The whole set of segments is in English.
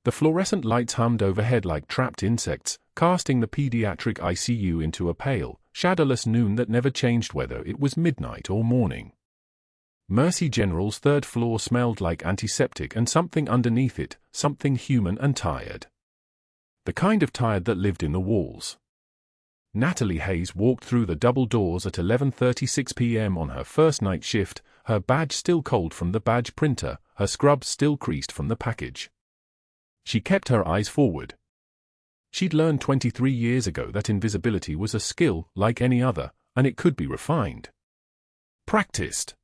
The fluorescent lights hummed overhead like trapped insects, casting the pediatric ICU into a pale, shadowless noon that never changed whether it was midnight or morning. Mercy General's third floor smelled like antiseptic and something underneath it, something human and tired. The kind of tired that lived in the walls. Natalie Hayes walked through the double doors at 11:36 p.m. on her first night shift, her badge still cold from the badge printer, her scrubs still creased from the package. She kept her eyes forward. She'd learned 23 years ago that invisibility was a skill like any other, and it could be refined. Practiced.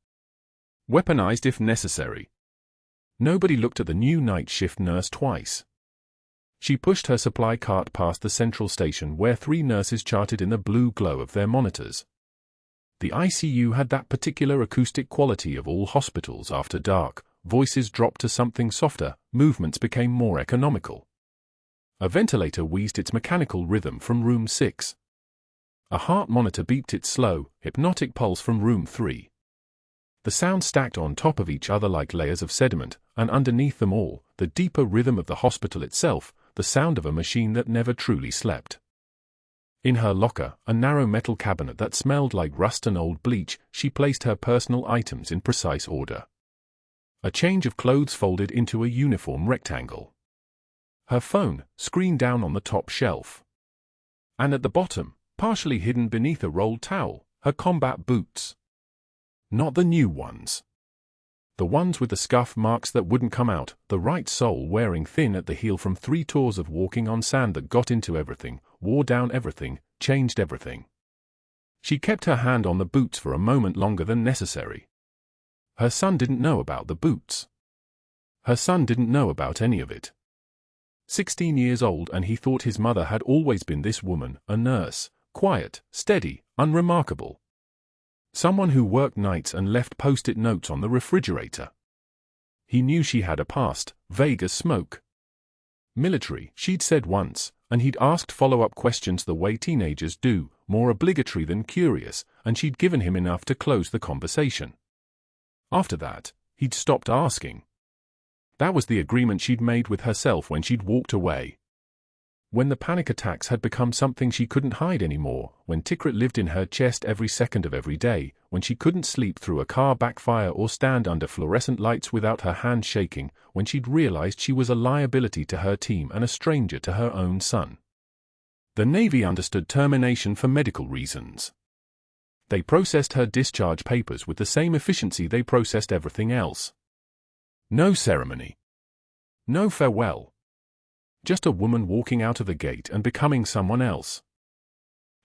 Weaponized if necessary. Nobody looked at the new night shift nurse twice. She pushed her supply cart past the central station where 3 nurses charted in the blue glow of their monitors. The ICU had that particular acoustic quality of all hospitals after dark. Voices dropped to something softer, movements became more economical. A ventilator wheezed its mechanical rhythm from room 6. A heart monitor beeped its slow, hypnotic pulse from room 3. The sound stacked on top of each other like layers of sediment, and underneath them all, the deeper rhythm of the hospital itself, the sound of a machine that never truly slept. In her locker, a narrow metal cabinet that smelled like rust and old bleach, she placed her personal items in precise order. A change of clothes folded into a uniform rectangle. Her phone, screen down on the top shelf. And at the bottom, partially hidden beneath a rolled towel, her combat boots. Not the new ones. The ones with the scuff marks that wouldn't come out, the right sole wearing thin at the heel from 3 tours of walking on sand that got into everything, wore down everything, changed everything. She kept her hand on the boots for a moment longer than necessary. Her son didn't know about the boots. Her son didn't know about any of it. 16 years old, and he thought his mother had always been this woman, a nurse, quiet, steady, unremarkable. Someone who worked nights and left post-it notes on the refrigerator. He knew she had a past, vague as smoke. Military, she'd said once, and he'd asked follow-up questions the way teenagers do, more obligatory than curious, and she'd given him enough to close the conversation. After that, he'd stopped asking. That was the agreement she'd made with herself when she'd walked away. When the panic attacks had become something she couldn't hide anymore, when Tikrit lived in her chest every second of every day, when she couldn't sleep through a car backfire or stand under fluorescent lights without her hand shaking, when she'd realized she was a liability to her team and a stranger to her own son. The Navy understood termination for medical reasons. They processed her discharge papers with the same efficiency they processed everything else. No ceremony. No farewell. Just a woman walking out of the gate and becoming someone else.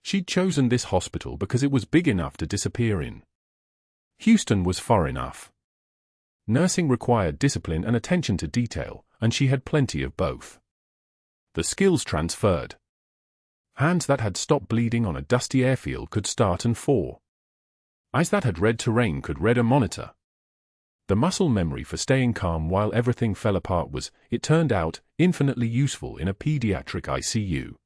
She'd chosen this hospital because it was big enough to disappear in. Houston was far enough. Nursing required discipline and attention to detail, and she had plenty of both. The skills transferred. Hands that had stopped bleeding on a dusty airfield could start and fall. Eyes that had read terrain could read a monitor. The muscle memory for staying calm while everything fell apart was, it turned out, infinitely useful in a pediatric ICU.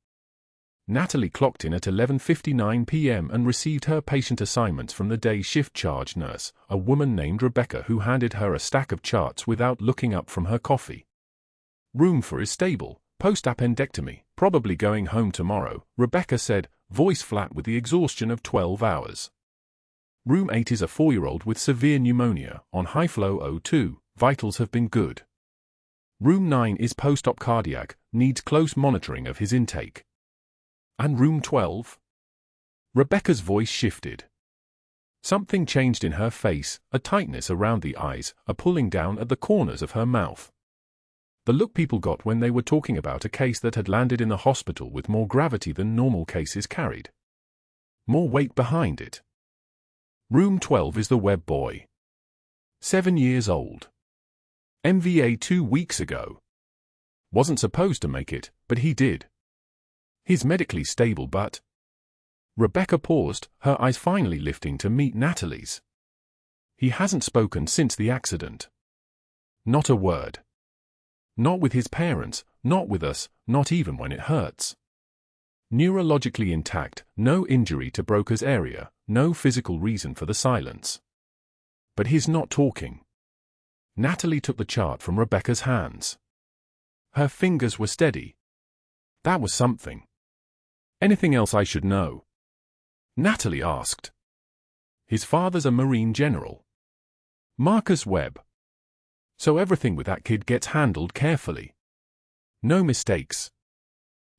Natalie clocked in at 11:59 p.m. and received her patient assignments from the day shift charge nurse, a woman named Rebecca, who handed her a stack of charts without looking up from her coffee. Room 4 is stable, post-appendectomy, probably going home tomorrow, Rebecca said, voice flat with the exhaustion of 12 hours. Room 8 is a 4-year-old with severe pneumonia, on high-flow O2, vitals have been good. Room 9 is post-op cardiac, needs close monitoring of his intake. And room 12? Rebecca's voice shifted. Something changed in her face, a tightness around the eyes, a pulling down at the corners of her mouth. The look people got when they were talking about a case that had landed in the hospital with more gravity than normal cases carried. More weight behind it. Room 12 is the Webb boy. 7 years old. MVA 2 weeks ago. Wasn't supposed to make it, but he did. He's medically stable but... Rebecca paused, her eyes finally lifting to meet Natalie's. He hasn't spoken since the accident. Not a word. Not with his parents, not with us, not even when it hurts. Neurologically intact, no injury to Broca's area, no physical reason for the silence. But he's not talking. Natalie took the chart from Rebecca's hands. Her fingers were steady. That was something. Anything else I should know? Natalie asked. His father's a Marine general. Marcus Webb. So everything with that kid gets handled carefully. No mistakes.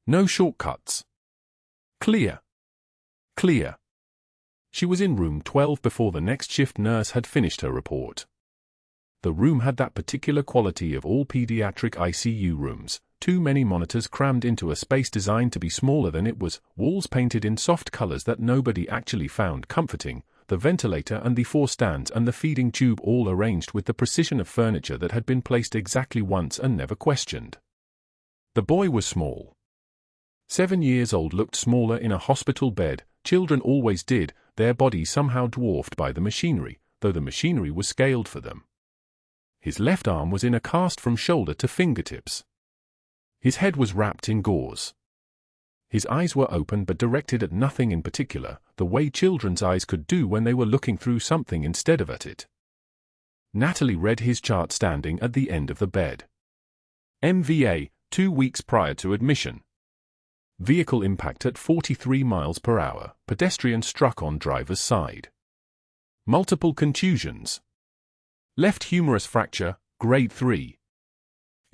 No shortcuts. Clear. Clear. She was in room 12 before the next shift nurse had finished her report. The room had that particular quality of all pediatric ICU rooms, too many monitors crammed into a space designed to be smaller than it was, walls painted in soft colors that nobody actually found comforting, the ventilator and the 4 stands and the feeding tube all arranged with the precision of furniture that had been placed exactly once and never questioned. The boy was small. 7 years old, looked smaller in a hospital bed. Children always did, their bodies somehow dwarfed by the machinery, though the machinery was scaled for them. His left arm was in a cast from shoulder to fingertips. His head was wrapped in gauze. His eyes were open but directed at nothing in particular, the way children's eyes could do when they were looking through something instead of at it. Natalie read his chart standing at the end of the bed. MVA, 2 weeks prior to admission. Vehicle impact at 43 miles per hour, pedestrian struck on driver's side. Multiple contusions. Left humerus fracture, grade 3.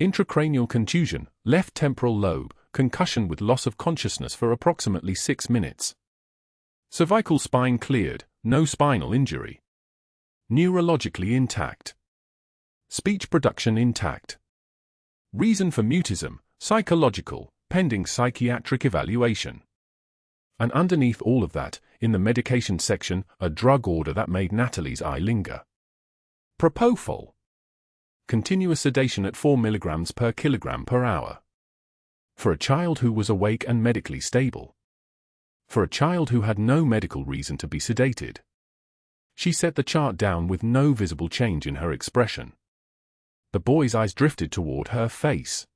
Intracranial contusion, left temporal lobe, concussion with loss of consciousness for approximately 6 minutes. Cervical spine cleared, no spinal injury. Neurologically intact. Speech production intact. Reason for mutism, psychological, pending psychiatric evaluation. And underneath all of that, in the medication section, a drug order that made Natalie's eye linger. Propofol. Continuous sedation at 4 milligrams per kilogram per hour. For a child who was awake and medically stable. For a child who had no medical reason to be sedated. She set the chart down with no visible change in her expression. The boy's eyes drifted toward her face.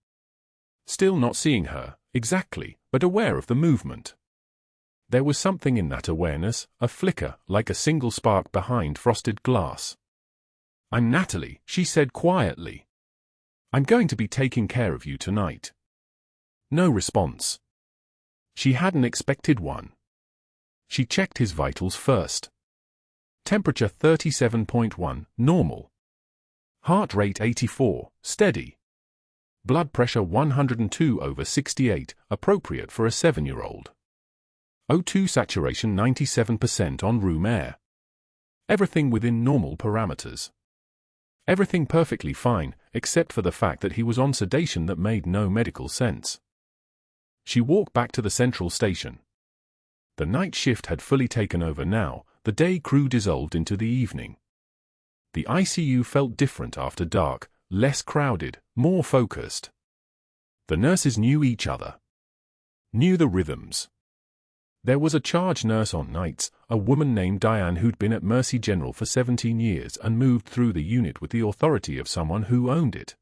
Still not seeing her, exactly, but aware of the movement. There was something in that awareness, a flicker, like a single spark behind frosted glass. "I'm Natalie," she said quietly. "I'm going to be taking care of you tonight." No response. She hadn't expected one. She checked his vitals first. Temperature 37.1, normal. Heart rate 84, steady. Blood pressure 102/68, appropriate for a 7-year-old. O2 saturation 97% on room air. Everything within normal parameters. Everything perfectly fine, except for the fact that he was on sedation that made no medical sense. She walked back to the central station. The night shift had fully taken over now, the day crew dissolved into the evening. The ICU felt different after dark, less crowded, more focused. The nurses knew each other. Knew the rhythms. There was a charge nurse on nights, a woman named Diane who'd been at Mercy General for 17 years and moved through the unit with the authority of someone who owned it.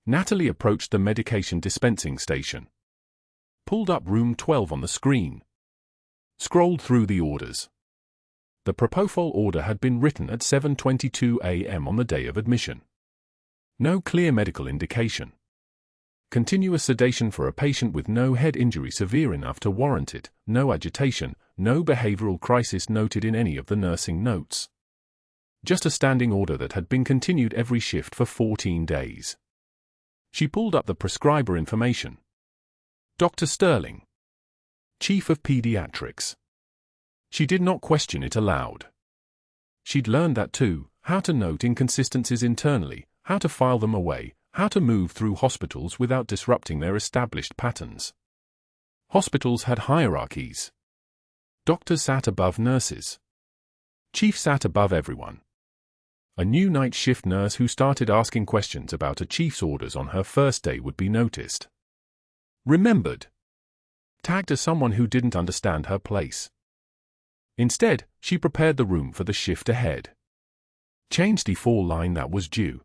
Natalie approached the medication dispensing station. Pulled up room 12 on the screen. Scrolled through the orders. The propofol order had been written at 7:22 a.m. on the day of admission. No clear medical indication. Continuous sedation for a patient with no head injury severe enough to warrant it, no agitation, no behavioral crisis noted in any of the nursing notes. Just a standing order that had been continued every shift for 14 days. She pulled up the prescriber information. Dr. Sterling. Chief of Pediatrics. She did not question it aloud. She'd learned that too, how to note inconsistencies internally, how to file them away, how to move through hospitals without disrupting their established patterns. Hospitals had hierarchies. Doctors sat above nurses. Chief sat above everyone. A new night shift nurse who started asking questions about a chief's orders on her first day would be noticed. Remembered. Tagged as someone who didn't understand her place. Instead, she prepared the room for the shift ahead. Changed the fall line that was due.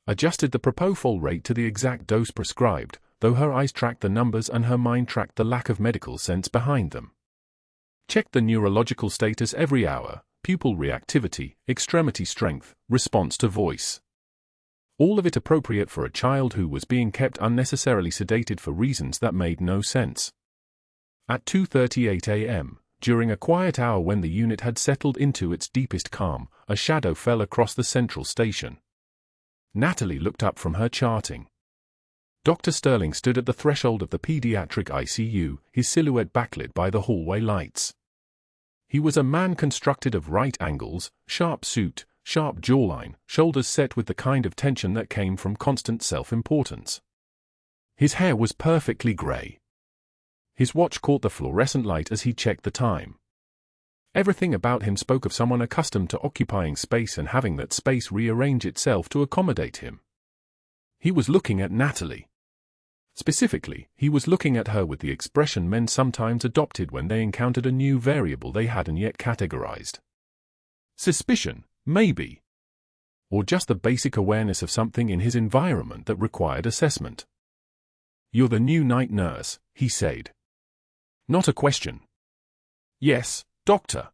Adjusted the propofol rate to the exact dose prescribed, though her eyes tracked the numbers and her mind tracked the lack of medical sense behind them. Checked the neurological status every hour, pupil reactivity, extremity strength, response to voice. All of it appropriate for a child who was being kept unnecessarily sedated for reasons that made no sense. At 2:38 a.m., during a quiet hour when the unit had settled into its deepest calm, a shadow fell across the central station. Natalie looked up from her charting. Dr. Sterling stood at the threshold of the pediatric ICU, his silhouette backlit by the hallway lights. He was a man constructed of right angles, sharp suit, sharp jawline, shoulders set with the kind of tension that came from constant self-importance. His hair was perfectly gray. His watch caught the fluorescent light as he checked the time. Everything about him spoke of someone accustomed to occupying space and having that space rearrange itself to accommodate him. He was looking at Natalie. Specifically, he was looking at her with the expression men sometimes adopted when they encountered a new variable they hadn't yet categorized. Suspicion, maybe. Or just the basic awareness of something in his environment that required assessment. "You're the new night nurse," he said. Not a question. "Yes, doctor."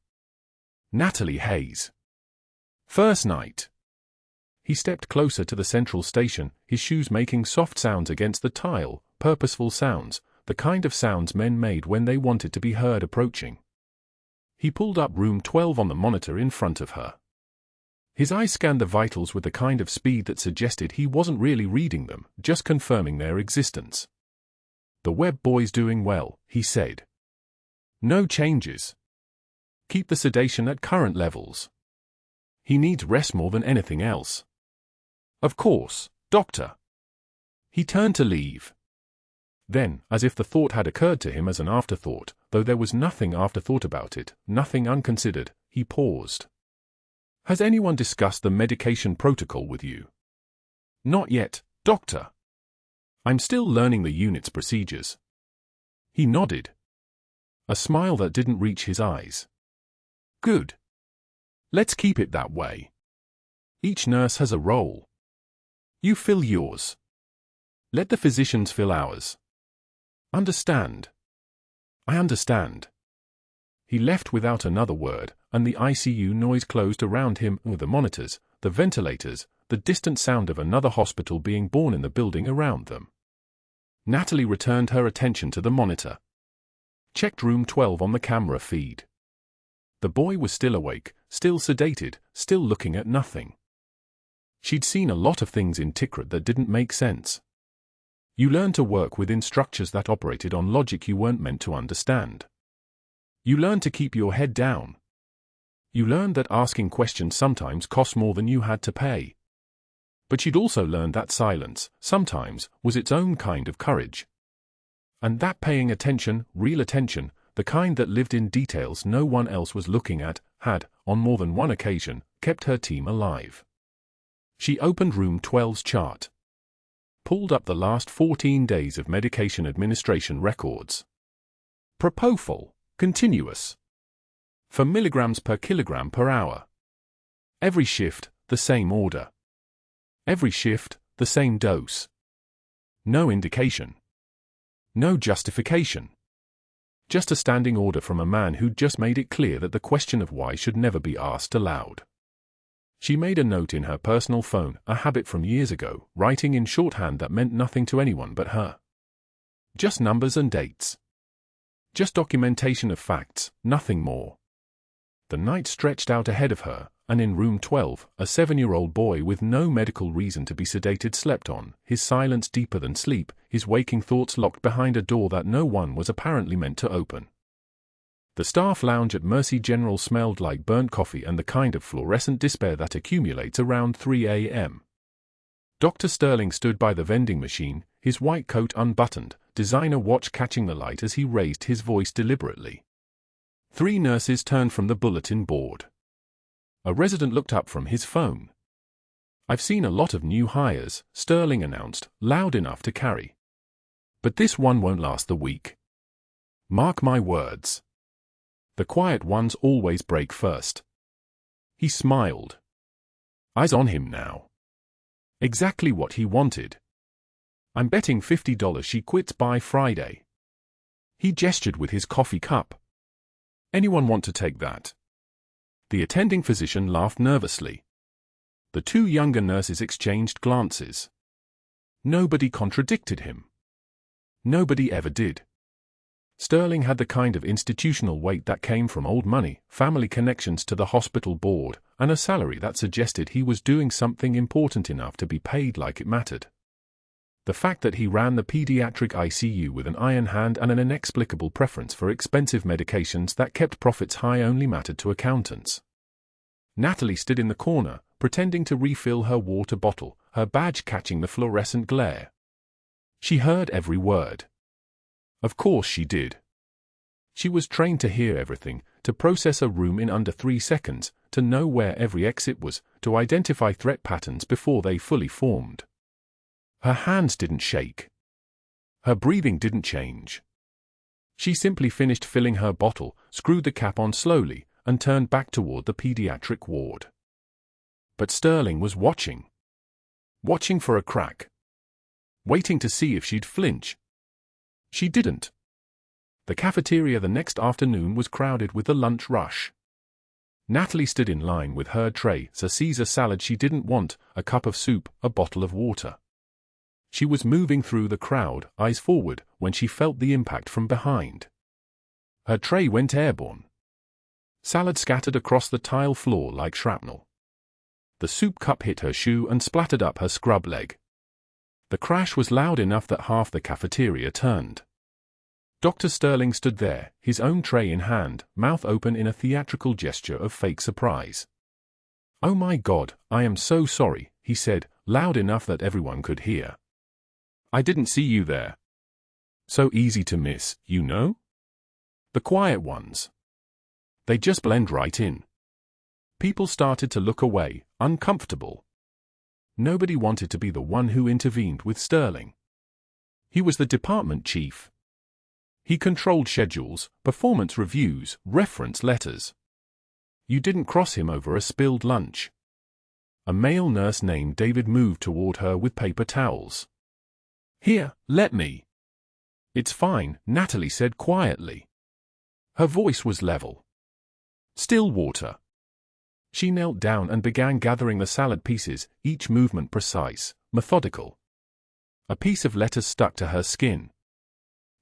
Natalie Hayes. "First night." He stepped closer to the central station, his shoes making soft sounds against the tile, purposeful sounds, the kind of sounds men made when they wanted to be heard approaching. He pulled up room 12 on the monitor in front of her. His eyes scanned the vitals with the kind of speed that suggested he wasn't really reading them, just confirming their existence. "The Webb boy's doing well," he said. "No changes. Keep the sedation at current levels. He needs rest more than anything else." "Of course, doctor." He turned to leave. Then, as if the thought had occurred to him as an afterthought, though there was nothing afterthought about it, nothing unconsidered, he paused. "Has anyone discussed the medication protocol with you?" "Not yet, doctor. I'm still learning the unit's procedures." He nodded. A smile that didn't reach his eyes. "Good. Let's keep it that way. Each nurse has a role. You fill yours. Let the physicians fill ours. Understand?" "I understand." He left without another word, and the ICU noise closed around him with the monitors, the ventilators, the distant sound of another hospital being born in the building around them. Natalie returned her attention to the monitor. Checked room 12 on the camera feed. The boy was still awake, still sedated, still looking at nothing. She'd seen a lot of things in Tikrit that didn't make sense. You learn to work within structures that operated on logic you weren't meant to understand. You learn to keep your head down. You learned that asking questions sometimes cost more than you had to pay. But she'd also learned that silence, sometimes, was its own kind of courage. And that paying attention, real attention, the kind that lived in details no one else was looking at, had, on more than one occasion, kept her team alive. She opened room 12's chart. Pulled up the last 14 days of medication administration records. Propofol, continuous. For milligrams per kilogram per hour. Every shift, the same order. Every shift, the same dose. No indication. No justification. Just a standing order from a man who'd just made it clear that the question of why should never be asked aloud. She made a note in her personal phone, a habit from years ago, writing in shorthand that meant nothing to anyone but her. Just numbers and dates. Just documentation of facts, nothing more. The night stretched out ahead of her, and in room 12, a 7-year-old boy with no medical reason to be sedated slept on, his silence deeper than sleep, his waking thoughts locked behind a door that no one was apparently meant to open. The staff lounge at Mercy General smelled like burnt coffee and the kind of fluorescent despair that accumulates around 3 a.m. Dr. Sterling stood by the vending machine, his white coat unbuttoned, designer watch catching the light as he raised his voice deliberately. 3 nurses turned from the bulletin board. A resident looked up from his phone. "I've seen a lot of new hires," Sterling announced, loud enough to carry. "But this one won't last the week. Mark my words. The quiet ones always break first." He smiled. Eyes on him now. Exactly what he wanted. "I'm betting $50 she quits by Friday." He gestured with his coffee cup. "Anyone want to take that?" The attending physician laughed nervously. The two younger nurses exchanged glances. Nobody contradicted him. Nobody ever did. Sterling had the kind of institutional weight that came from old money, family connections to the hospital board, and a salary that suggested he was doing something important enough to be paid like it mattered. The fact that he ran the pediatric ICU with an iron hand and an inexplicable preference for expensive medications that kept profits high only mattered to accountants. Natalie stood in the corner, pretending to refill her water bottle, her badge catching the fluorescent glare. She heard every word. Of course she did. She was trained to hear everything, to process a room in under 3 seconds, to know where every exit was, to identify threat patterns before they fully formed. Her hands didn't shake. Her breathing didn't change. She simply finished filling her bottle, screwed the cap on slowly, and turned back toward the pediatric ward. But Sterling was watching. Watching for a crack. Waiting to see if she'd flinch. She didn't. The cafeteria the next afternoon was crowded with the lunch rush. Natalie stood in line with her tray, a Caesar salad she didn't want, a cup of soup, a bottle of water. She was moving through the crowd, eyes forward, when she felt the impact from behind. Her tray went airborne. Salad scattered across the tile floor like shrapnel. The soup cup hit her shoe and splattered up her scrub leg. The crash was loud enough that half the cafeteria turned. Dr. Sterling stood there, his own tray in hand, mouth open in a theatrical gesture of fake surprise. "Oh my God, I am so sorry," he said, loud enough that everyone could hear. "I didn't see you there. So easy to miss, you know? The quiet ones. They just blend right in." People started to look away, uncomfortable. Nobody wanted to be the one who intervened with Sterling. He was the department chief. He controlled schedules, performance reviews, reference letters. You didn't cross him over a spilled lunch. A male nurse named David moved toward her with paper towels. "Here, let me." "It's fine," Natalie said quietly. Her voice was level. "Still water." She knelt down and began gathering the salad pieces, each movement precise, methodical. A piece of lettuce stuck to her skin.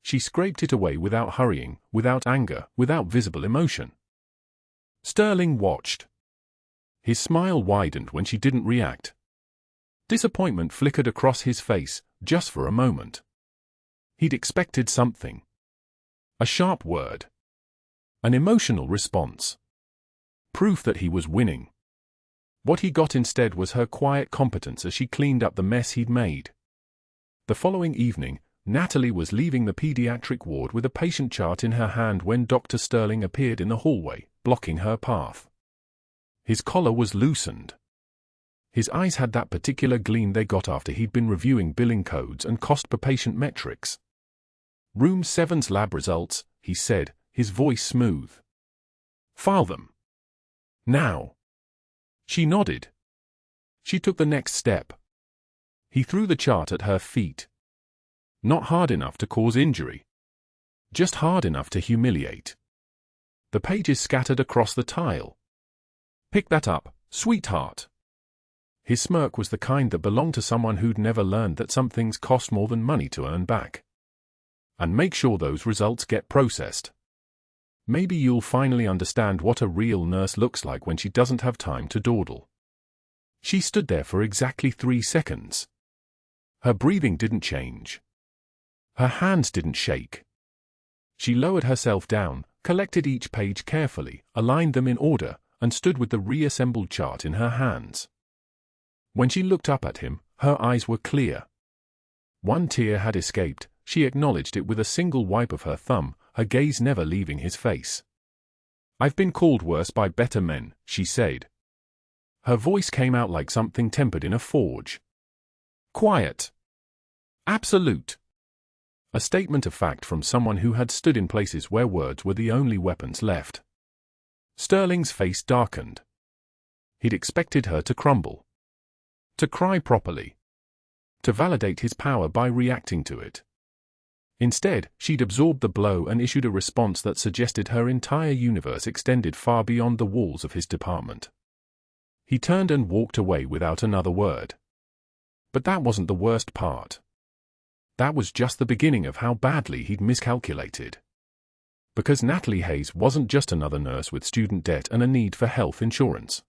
She scraped it away without hurrying, without anger, without visible emotion. Sterling watched. His smile widened when she didn't react. Disappointment flickered across his face, just for a moment. He'd expected something. A sharp word. An emotional response. Proof that he was winning. What he got instead was her quiet competence as she cleaned up the mess he'd made. The following evening, Natalie was leaving the pediatric ward with a patient chart in her hand when Dr. Sterling appeared in the hallway, blocking her path. His collar was loosened. His eyes had that particular gleam they got after he'd been reviewing billing codes and cost-per-patient metrics. "Room 7's lab results," he said, his voice smooth. "File them. Now." She nodded. She took the next step. He threw the chart at her feet. Not hard enough to cause injury. Just hard enough to humiliate. The pages scattered across the tile. "Pick that up, sweetheart." His smirk was the kind that belonged to someone who'd never learned that some things cost more than money to earn back. "And make sure those results get processed. Maybe you'll finally understand what a real nurse looks like when she doesn't have time to dawdle." She stood there for exactly 3 seconds. Her breathing didn't change. Her hands didn't shake. She lowered herself down, collected each page carefully, aligned them in order, and stood with the reassembled chart in her hands. When she looked up at him, her eyes were clear. One tear had escaped. She acknowledged it with a single wipe of her thumb, her gaze never leaving his face. "I've been called worse by better men," she said. Her voice came out like something tempered in a forge. Quiet. Absolute. A statement of fact from someone who had stood in places where words were the only weapons left. Sterling's face darkened. He'd expected her to crumble. To cry properly. To validate his power by reacting to it. Instead, she'd absorbed the blow and issued a response that suggested her entire universe extended far beyond the walls of his department. He turned and walked away without another word. But that wasn't the worst part. That was just the beginning of how badly he'd miscalculated. Because Natalie Hayes wasn't just another nurse with student debt and a need for health insurance.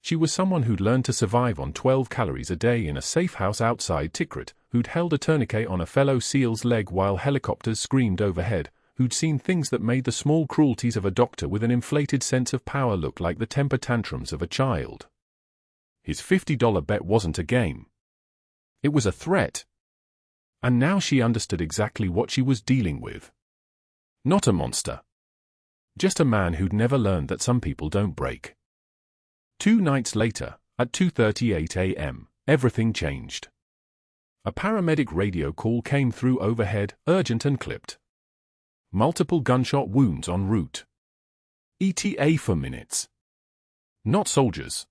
She was someone who'd learned to survive on 12 calories a day in a safe house outside Tikrit, who'd held a tourniquet on a fellow SEAL's leg while helicopters screamed overhead, who'd seen things that made the small cruelties of a doctor with an inflated sense of power look like the temper tantrums of a child. His $50 bet wasn't a game. It was a threat. And now she understood exactly what she was dealing with. Not a monster. Just a man who'd never learned that some people don't break. 2 nights later, at 2:38 a.m., everything changed. A paramedic radio call came through overhead, urgent and clipped. Multiple gunshot wounds en route. ETA for minutes. Not soldiers.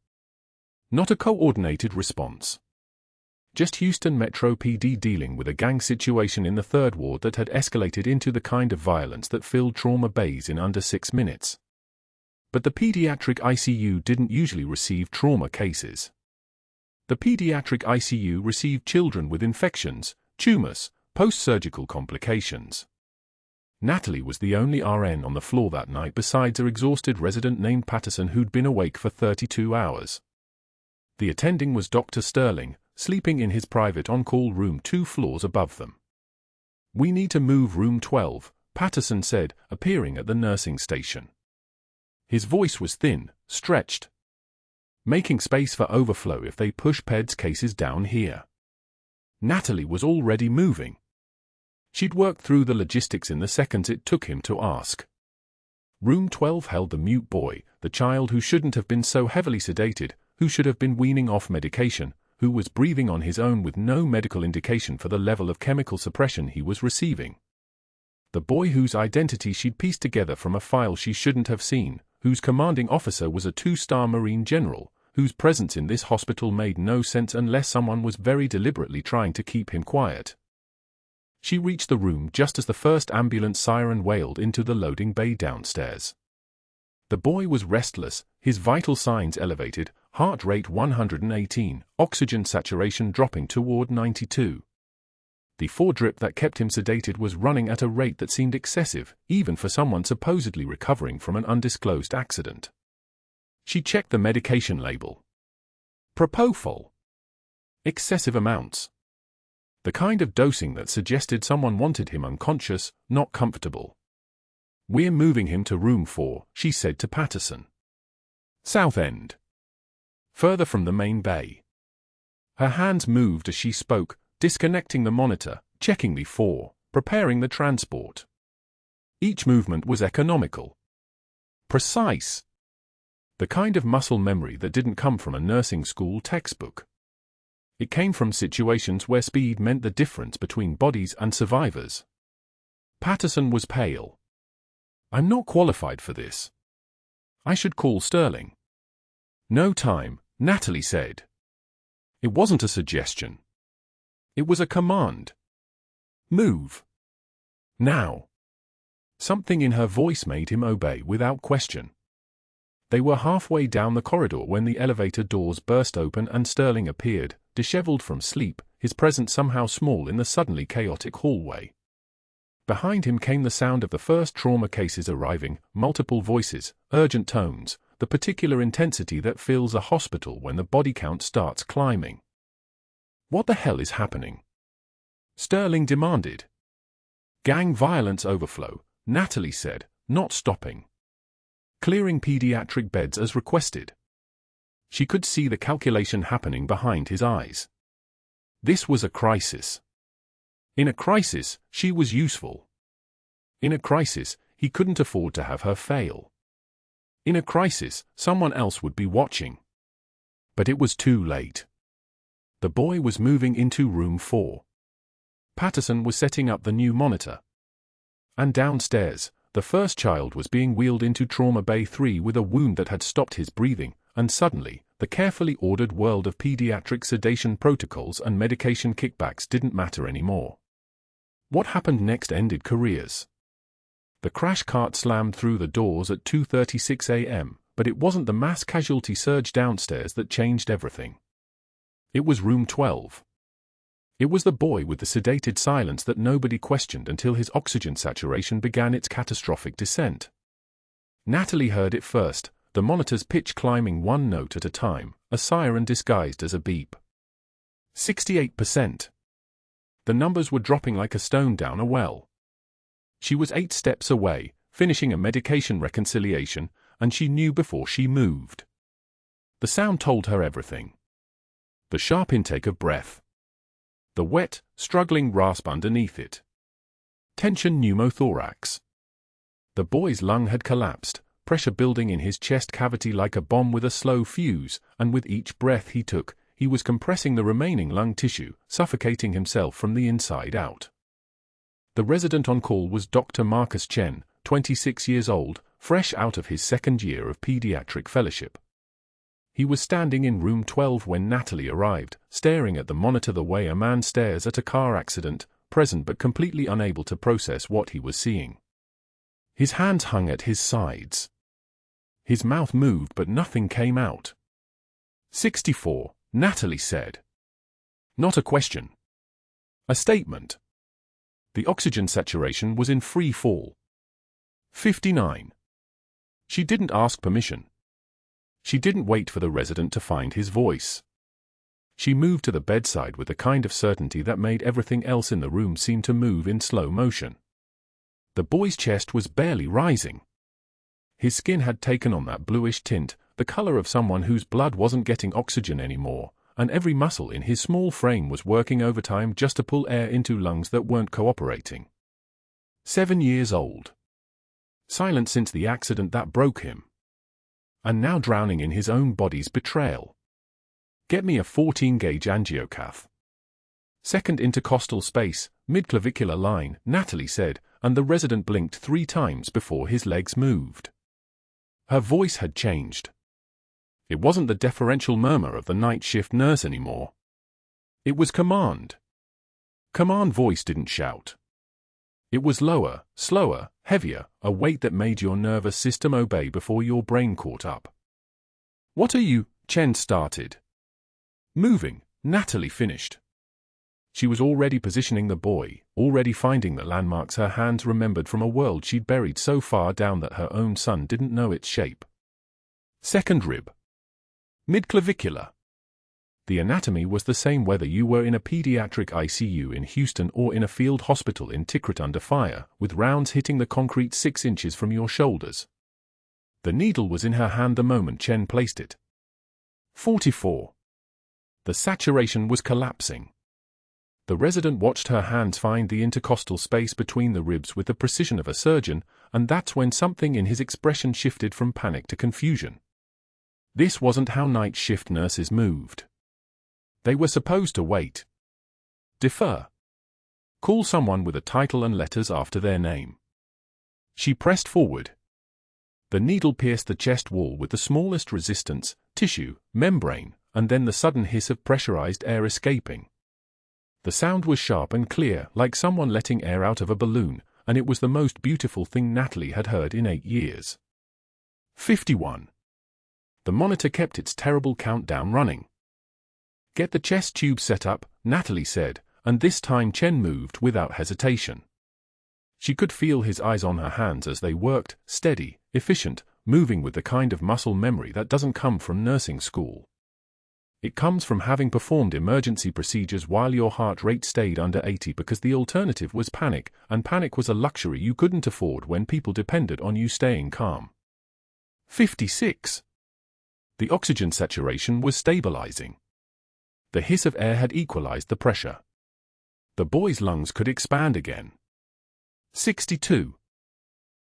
Not a coordinated response. Just Houston Metro PD dealing with a gang situation in the 3rd Ward that had escalated into the kind of violence that filled trauma bays in under 6 minutes. But the pediatric ICU didn't usually receive trauma cases. The pediatric ICU received children with infections, tumors, post-surgical complications. Natalie was the only RN on the floor that night besides an exhausted resident named Patterson who'd been awake for 32 hours. The attending was Dr. Sterling, sleeping in his private on-call room 2 floors above them. "We need to move room 12, Patterson said, appearing at the nursing station. His voice was thin, stretched. "Making space for overflow if they push PED's cases down here." Natalie was already moving. She'd worked through the logistics in the seconds it took him to ask. Room 12 held the mute boy, the child who shouldn't have been so heavily sedated, who should have been weaning off medication, who was breathing on his own with no medical indication for the level of chemical suppression he was receiving. The boy whose identity she'd pieced together from a file she shouldn't have seen, whose commanding officer was a 2-star Marine general, whose presence in this hospital made no sense unless someone was very deliberately trying to keep him quiet. She reached the room just as the first ambulance siren wailed into the loading bay downstairs. The boy was restless, his vital signs elevated, heart rate 118, oxygen saturation dropping toward 92. The 4-drip that kept him sedated was running at a rate that seemed excessive, even for someone supposedly recovering from an undisclosed accident. She checked the medication label. Propofol. Excessive amounts. The kind of dosing that suggested someone wanted him unconscious, not comfortable. "We're moving him to room 4, she said to Patterson. "South End. Further from the main bay." Her hands moved as she spoke, disconnecting the monitor, checking the 4, preparing the transport. Each movement was economical. Precise. The kind of muscle memory that didn't come from a nursing school textbook. It came from situations where speed meant the difference between bodies and survivors. Patterson was pale. "I'm not qualified for this. I should call Sterling." "No time," Natalie said. It wasn't a suggestion. It was a command. "Move. Now." Something in her voice made him obey without question. They were halfway down the corridor when the elevator doors burst open and Sterling appeared, disheveled from sleep, his presence somehow small in the suddenly chaotic hallway. Behind him came the sound of the first trauma cases arriving, multiple voices, urgent tones, the particular intensity that fills a hospital when the body count starts climbing. "What the hell is happening?" Sterling demanded. "Gang violence overflow," Natalie said, not stopping. "Clearing pediatric beds as requested." She could see the calculation happening behind his eyes. This was a crisis. In a crisis, she was useful. In a crisis, he couldn't afford to have her fail. In a crisis, someone else would be watching. But it was too late. The boy was moving into room 4. Patterson was setting up the new monitor. And downstairs, the first child was being wheeled into Trauma Bay 3 with a wound that had stopped his breathing, and suddenly, the carefully ordered world of pediatric sedation protocols and medication kickbacks didn't matter anymore. What happened next ended careers. The crash cart slammed through the doors at 2:36 a.m., but it wasn't the mass casualty surge downstairs that changed everything. It was room 12. It was the boy with the sedated silence that nobody questioned until his oxygen saturation began its catastrophic descent. Natalie heard it first, the monitor's pitch climbing one note at a time, a siren disguised as a beep. 68%. The numbers were dropping like a stone down a well. She was 8 steps away, finishing a medication reconciliation, and she knew before she moved. The sound told her everything. The sharp intake of breath. The wet, struggling rasp underneath it. Tension pneumothorax. The boy's lung had collapsed, pressure building in his chest cavity like a bomb with a slow fuse, and with each breath he took, he was compressing the remaining lung tissue, suffocating himself from the inside out. The resident on call was Dr. Marcus Chen, 26 years old, fresh out of his second year of pediatric fellowship. He was standing in room 12 when Natalie arrived, staring at the monitor the way a man stares at a car accident, present but completely unable to process what he was seeing. His hands hung at his sides. His mouth moved but nothing came out. 64, Natalie said. Not a question. A statement. The oxygen saturation was in free fall. 59. She didn't ask permission. She didn't wait for the resident to find his voice. She moved to the bedside with a kind of certainty that made everything else in the room seem to move in slow motion. The boy's chest was barely rising. His skin had taken on that bluish tint, the color of someone whose blood wasn't getting oxygen anymore, and every muscle in his small frame was working overtime just to pull air into lungs that weren't cooperating. 7 years old. Silent since the accident that broke him. And now drowning in his own body's betrayal. Get me a 14-gauge angiocath. Second intercostal space, midclavicular line, Natalie said, and the resident blinked 3 times before his legs moved. Her voice had changed. It wasn't the deferential murmur of the night shift nurse anymore. It was command. Command voice didn't shout. It was lower, slower, heavier, a weight that made your nervous system obey before your brain caught up. What are you? Chen started. Moving, Natalie finished. She was already positioning the boy, already finding the landmarks her hands remembered from a world she'd buried so far down that her own son didn't know its shape. Second rib. Midclavicular. The anatomy was the same whether you were in a pediatric ICU in Houston or in a field hospital in Tikrit under fire, with rounds hitting the concrete 6 inches from your shoulders. The needle was in her hand the moment Chen placed it. 44. The saturation was collapsing. The resident watched her hands find the intercostal space between the ribs with the precision of a surgeon, and that's when something in his expression shifted from panic to confusion. This wasn't how night shift nurses moved. They were supposed to wait. Defer. Call someone with a title and letters after their name. She pressed forward. The needle pierced the chest wall with the smallest resistance, tissue, membrane, and then the sudden hiss of pressurized air escaping. The sound was sharp and clear, like someone letting air out of a balloon, and it was the most beautiful thing Natalie had heard in 8 years. 51. The monitor kept its terrible countdown running. Get the chest tube set up, Natalie said, and this time Chen moved without hesitation. She could feel his eyes on her hands as they worked, steady, efficient, moving with the kind of muscle memory that doesn't come from nursing school. It comes from having performed emergency procedures while your heart rate stayed under 80 because the alternative was panic, and panic was a luxury you couldn't afford when people depended on you staying calm. 56. The oxygen saturation was stabilizing. The hiss of air had equalized the pressure. The boy's lungs could expand again. 62.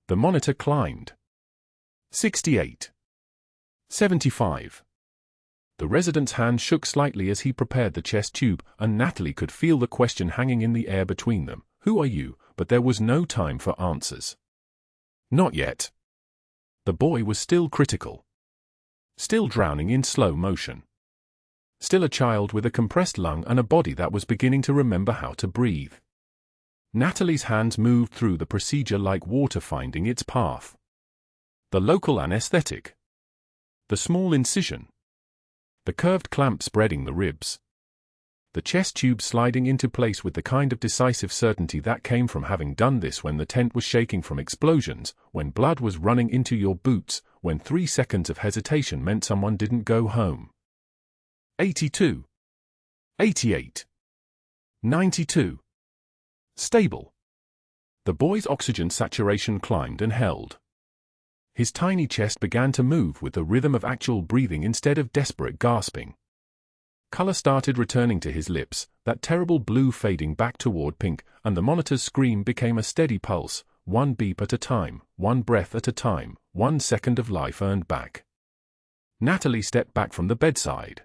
The monitor climbed. 68. 75. The resident's hand shook slightly as he prepared the chest tube, and Natalie could feel the question hanging in the air between them. Who are you? But there was no time for answers. Not yet. The boy was still critical. Still drowning in slow motion. Still a child with a compressed lung and a body that was beginning to remember how to breathe. Natalie's hands moved through the procedure like water finding its path. The local anesthetic. The small incision. The curved clamp spreading the ribs. The chest tube sliding into place with the kind of decisive certainty that came from having done this when the tent was shaking from explosions, when blood was running into your boots, when 3 seconds of hesitation meant someone didn't go home. 82. 88. 92. Stable. The boy's oxygen saturation climbed and held. His tiny chest began to move with the rhythm of actual breathing instead of desperate gasping. Color started returning to his lips, that terrible blue fading back toward pink, and the monitor's scream became a steady pulse, 1 beep at a time, 1 breath at a time, 1 second of life earned back. Natalie stepped back from the bedside.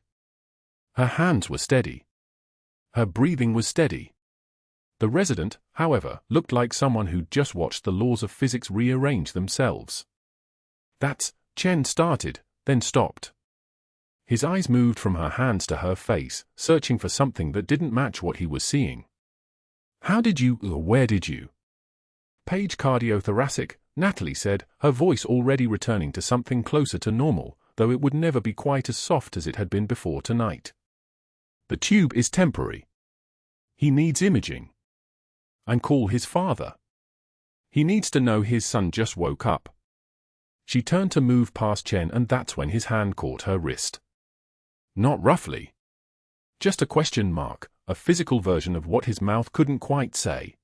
Her hands were steady. Her breathing was steady. The resident, however, looked like someone who'd just watched the laws of physics rearrange themselves. "That's," Chen started, then stopped. His eyes moved from her hands to her face, searching for something that didn't match what he was seeing. "How did you, or where did you?" "Page cardiothoracic," Natalie said, her voice already returning to something closer to normal, though it would never be quite as soft as it had been before tonight. "The tube is temporary. He needs imaging. And call his father. He needs to know his son just woke up." She turned to move past Chen, and that's when his hand caught her wrist. Not roughly. Just a question mark, a physical version of what his mouth couldn't quite say.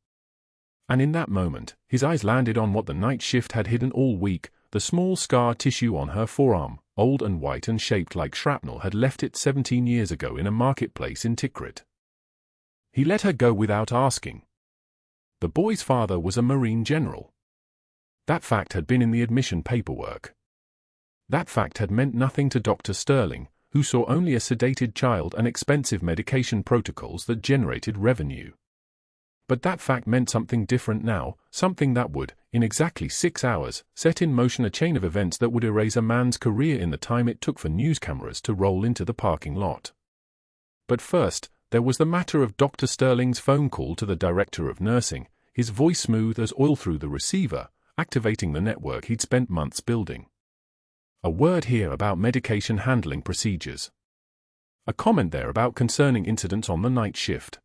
And in that moment, his eyes landed on what the night shift had hidden all week, the small scar tissue on her forearm, old and white and shaped like shrapnel had left it 17 years ago in a marketplace in Tikrit. He let her go without asking. The boy's father was a Marine general. That fact had been in the admission paperwork. That fact had meant nothing to Dr. Sterling, who saw only a sedated child and expensive medication protocols that generated revenue. But that fact meant something different now, something that would, in exactly 6 hours, set in motion a chain of events that would erase a man's career in the time it took for news cameras to roll into the parking lot. But first, there was the matter of Dr. Sterling's phone call to the director of nursing, his voice smooth as oil through the receiver, activating the network he'd spent months building. A word here about medication handling procedures. A comment there about concerning incidents on the night shift.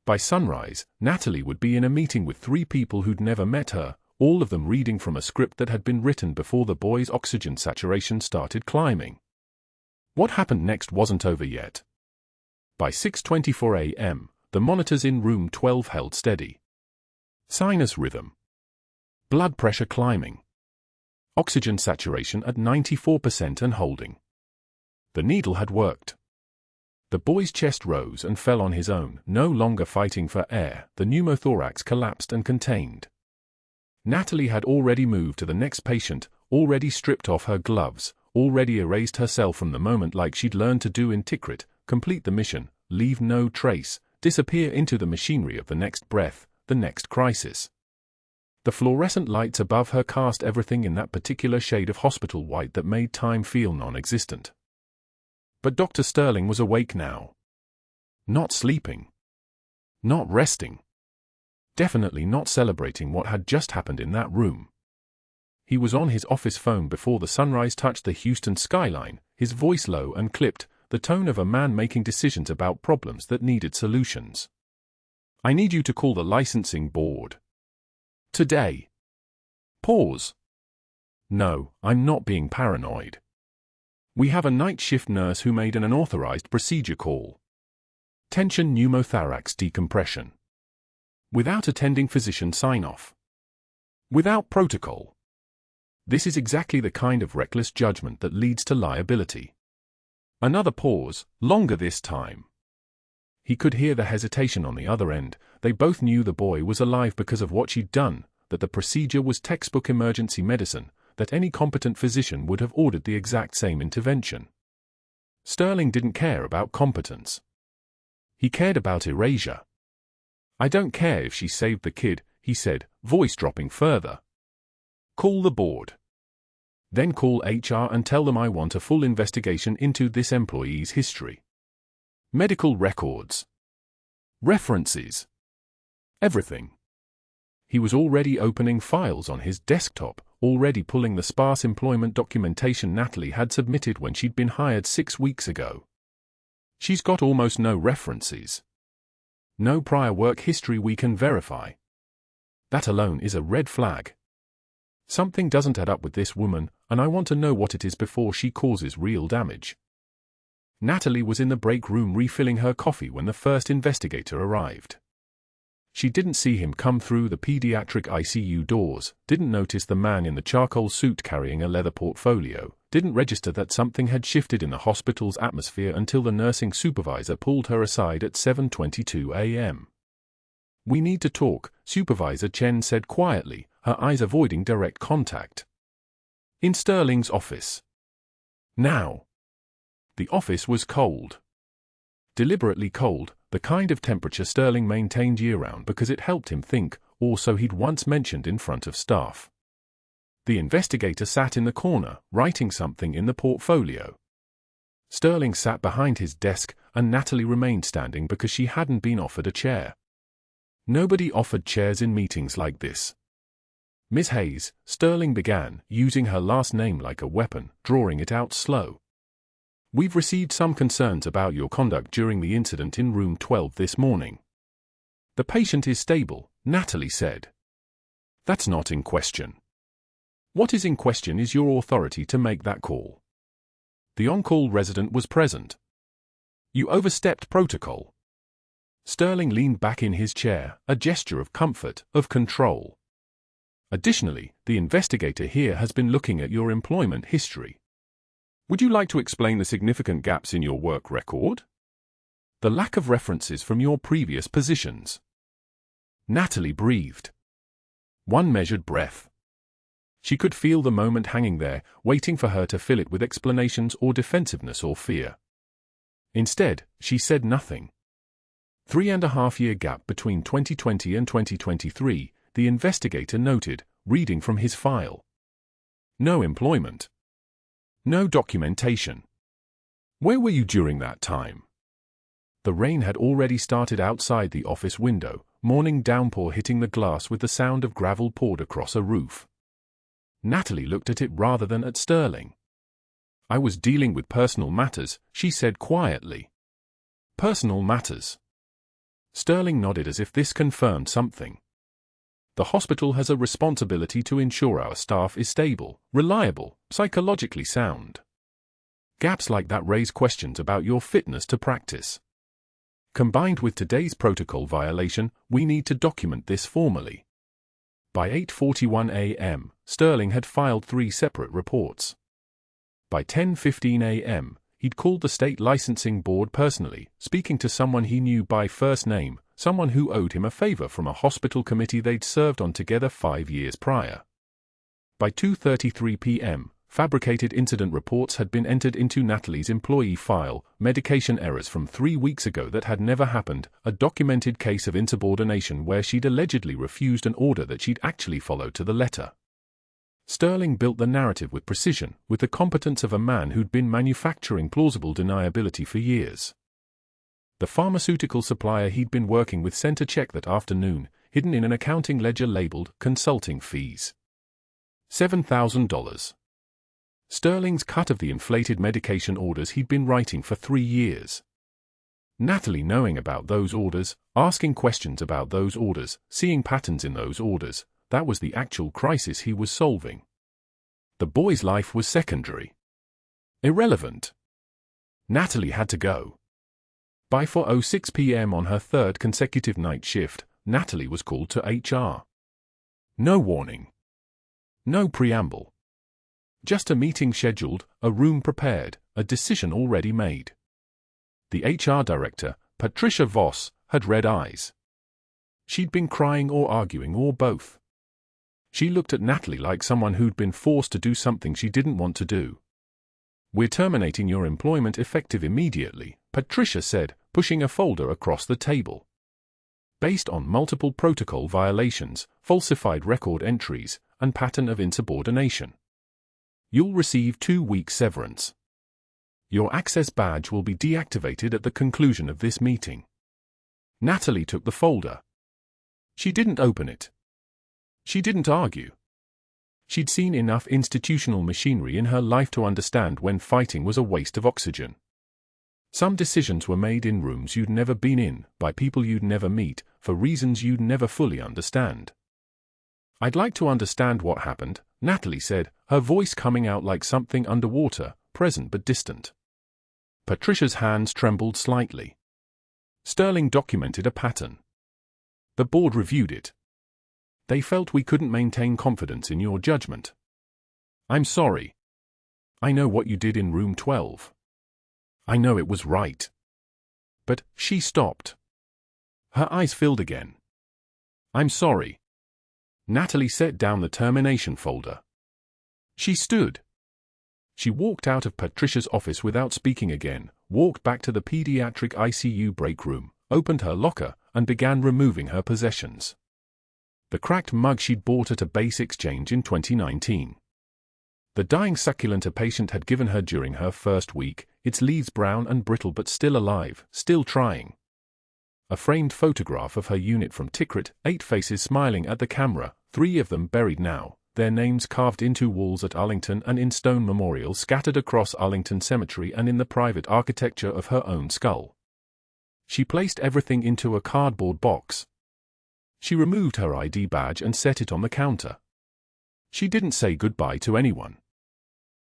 By sunrise, Natalie would be in a meeting with 3 people who'd never met her, all of them reading from a script that had been written before the boy's oxygen saturation started climbing. What happened next wasn't over yet. By 6:24 a.m., the monitors in room 12 held steady. Sinus rhythm. Blood pressure climbing. Oxygen saturation at 94% and holding. The needle had worked. The boy's chest rose and fell on his own, no longer fighting for air. The pneumothorax collapsed and contained. Natalie had already moved to the next patient, already stripped off her gloves, already erased herself from the moment like she'd learned to do in Tikrit, complete the mission, leave no trace, disappear into the machinery of the next breath, the next crisis. The fluorescent lights above her cast everything in that particular shade of hospital white that made time feel non-existent. But Dr. Sterling was awake now. Not sleeping. Not resting. Definitely not celebrating what had just happened in that room. He was on his office phone before the sunrise touched the Houston skyline, his voice low and clipped, the tone of a man making decisions about problems that needed solutions. "I need you to call the licensing board. Today." Pause. "No, I'm not being paranoid. We have a night shift nurse who made an unauthorized procedure call. Tension pneumothorax decompression. Without attending physician sign-off. Without protocol. This is exactly the kind of reckless judgment that leads to liability." Another pause, longer this time. He could hear the hesitation on the other end. They both knew the boy was alive because of what she'd done, that the procedure was textbook emergency medicine, that any competent physician would have ordered the exact same intervention. Sterling didn't care about competence. He cared about erasure. "I don't care if she saved the kid," he said, voice dropping further. "Call the board. Then call HR and tell them I want a full investigation into this employee's history. Medical records. References. Everything." He was already opening files on his desktop, already pulling the sparse employment documentation Natalie had submitted when she'd been hired 6 weeks ago. She's got almost no references. No prior work history we can verify. That alone is a red flag. Something doesn't add up with this woman, and I want to know what it is before she causes real damage. Natalie was in the break room refilling her coffee when the first investigator arrived. She didn't see him come through the pediatric ICU doors, didn't notice the man in the charcoal suit carrying a leather portfolio, didn't register that something had shifted in the hospital's atmosphere until the nursing supervisor pulled her aside at 7:22 a.m. "We need to talk," Supervisor Chen said quietly, her eyes avoiding direct contact. "In Sterling's office. Now." The office was cold. Deliberately cold, the kind of temperature Sterling maintained year-round because it helped him think, or so he'd once mentioned in front of staff. The investigator sat in the corner, writing something in the portfolio. Sterling sat behind his desk, and Natalie remained standing because she hadn't been offered a chair. Nobody offered chairs in meetings like this. "Miss Hayes," Sterling began, using her last name like a weapon, drawing it out slow. "We've received some concerns about your conduct during the incident in room 12 this morning." "The patient is stable," Natalie said. "That's not in question. What is in question is your authority to make that call. The on-call resident was present. You overstepped protocol." Sterling leaned back in his chair, a gesture of comfort, of control. "Additionally, the investigator here has been looking at your employment history. Would you like to explain the significant gaps in your work record? The lack of references from your previous positions." Natalie breathed. One measured breath. She could feel the moment hanging there, waiting for her to fill it with explanations or defensiveness or fear. Instead, she said nothing. 3.5-year gap between 2020 and 2023, the investigator noted, reading from his file. No employment. No documentation. Where were you during that time? The rain had already started outside the office window, morning downpour hitting the glass with the sound of gravel poured across a roof. Natalie looked at it rather than at Sterling. "I was dealing with personal matters," she said quietly. "Personal matters." Sterling nodded as if this confirmed something. "The hospital has a responsibility to ensure our staff is stable, reliable, psychologically sound. Gaps like that raise questions about your fitness to practice. Combined with today's protocol violation, we need to document this formally." By 8:41 a.m., Sterling had filed 3 separate reports. By 10:15 a.m., he'd called the state licensing board personally, speaking to someone he knew by first name, someone who owed him a favor from a hospital committee they'd served on together 5 years prior. By 2:33 p.m., fabricated incident reports had been entered into Natalie's employee file, medication errors from 3 weeks ago that had never happened, a documented case of insubordination where she'd allegedly refused an order that she'd actually followed to the letter. Sterling built the narrative with precision, with the competence of a man who'd been manufacturing plausible deniability for years. The pharmaceutical supplier he'd been working with sent a check that afternoon, hidden in an accounting ledger labeled consulting fees. $7,000. Sterling's cut of the inflated medication orders he'd been writing for 3 years. Natalie knowing about those orders, asking questions about those orders, seeing patterns in those orders, that was the actual crisis he was solving. The boy's life was secondary. Irrelevant. Natalie had to go. By 4:06 p.m. on her 3rd consecutive night shift, Natalie was called to HR. No warning. No preamble. Just a meeting scheduled, a room prepared, a decision already made. The HR director, Patricia Voss, had red eyes. She'd been crying or arguing or both. She looked at Natalie like someone who'd been forced to do something she didn't want to do. "We're terminating your employment effective immediately," Patricia said, pushing a folder across the table. "Based on multiple protocol violations, falsified record entries, and pattern of insubordination. You'll receive 2-week severance. Your access badge will be deactivated at the conclusion of this meeting." Natalie took the folder. She didn't open it. She didn't argue. She'd seen enough institutional machinery in her life to understand when fighting was a waste of oxygen. Some decisions were made in rooms you'd never been in, by people you'd never meet, for reasons you'd never fully understand. "I'd like to understand what happened," Natalie said, her voice coming out like something underwater, present but distant. Patricia's hands trembled slightly. Sterling documented a pattern. "The board reviewed it. They felt we couldn't maintain confidence in your judgment. I'm sorry. I know what you did in room 12. I know it was right." But she stopped. Her eyes filled again. "I'm sorry." Natalie set down the termination folder. She stood. She walked out of Patricia's office without speaking again, walked back to the pediatric ICU break room, opened her locker, and began removing her possessions. The cracked mug she'd bought at a base exchange in 2019. The dying succulent a patient had given her during her first week, its leaves brown and brittle but still alive, still trying. A framed photograph of her unit from Tikrit, 8 faces smiling at the camera, 3 of them buried now, their names carved into walls at Arlington and in stone memorials scattered across Arlington Cemetery and in the private architecture of her own skull. She placed everything into a cardboard box. She removed her ID badge and set it on the counter. She didn't say goodbye to anyone.